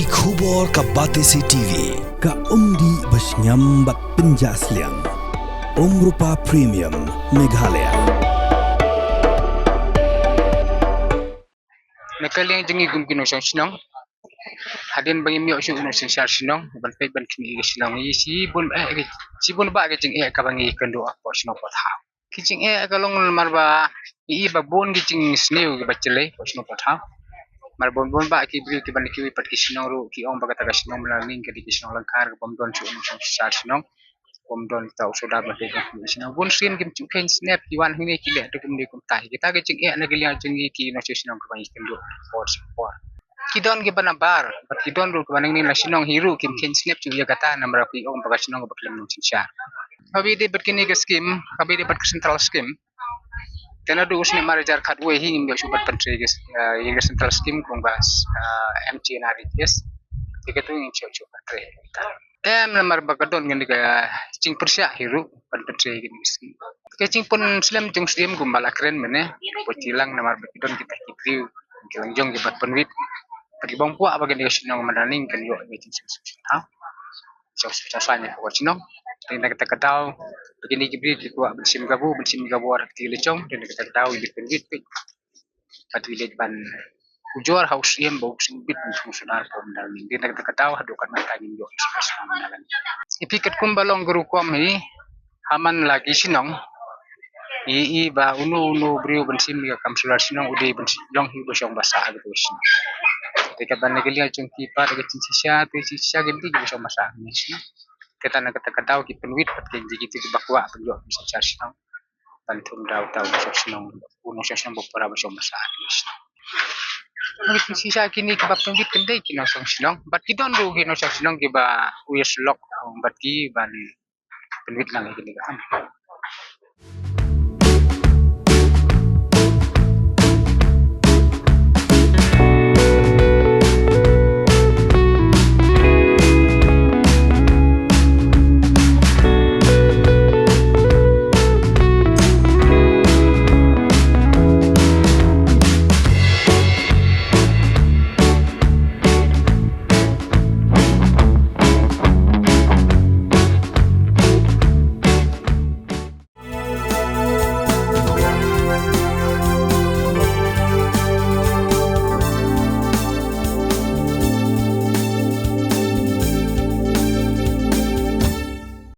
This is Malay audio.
Ki khubor ka Batesi TV ka umdi basnyam bat penjaslian Rupa Premium Meghalaya. Nakaling jengi gum kino sinong hadin bangi mi osu no sing sinong ban pe ban kini sinong si bun ba ke jing ka bangi kendo apa sinong pot ha ki jing ka long marba ba bon ki jing sneu ba chele sinong pot ha mar bon ba ki bi ki ban ki pat ki sinong ru ki ong ba ka ta sinong la ning ke di sinong langkar bom don su no sing sinong bom don ta usoda ba pe sinong bon sin kim chu ken snap ki wan hini ki le to kum ni kum tai kita ke jing na ke liang jing ki no sinong ka bangi kendo pot kidon gi bana bar but kidon ru banang ni nasinong hiru kim ken snap chu ya kata namra pi ong baga sinong baklam nung sinsya kabi de bat kini ga scheme kabi de bat central scheme tena du usni marajar khat we hing mi subat pantre ges ye central scheme kong bas mt na res tiga tu ing chu patre namar baga don ngi ga cing persya hiru pan patre gi scheme ke cing pun slam jung scheme gumbala keren mene pocilang namar bakidon kita kipri kilang jong gi bat penwit pagi bang puak bagi dia sinong madaning kan yo ni cin ha so sanya ko sinong tinda kita kadau begini gibri di kuak bensim gabu arti lecong tinda kita kadau di pendit pe pati le ban ujor haus yem bau sing bit fungsional ko madaning tinda kita kadau hadukan mata ni yo sinong madaling ipikat kumbalong guru kom hi haman lagi sinong i ba unu brio bensim ga kamsular sinong ude bensim long hi bosong basa gitu sinong dekat bandar gelia jengki par dekat cincisia gitu bisa masak ni kita nak kata tahu ki penuit patke gitu bakwa penjo bisa cari sinong bantum tahu bisa sinong uno sinong bopora bisa masak ni cincisia kini ke bab penuit kendai kino sinong bat kidon ru kino sinong ke ba uyes lok bat ki ban penuit nang gini kan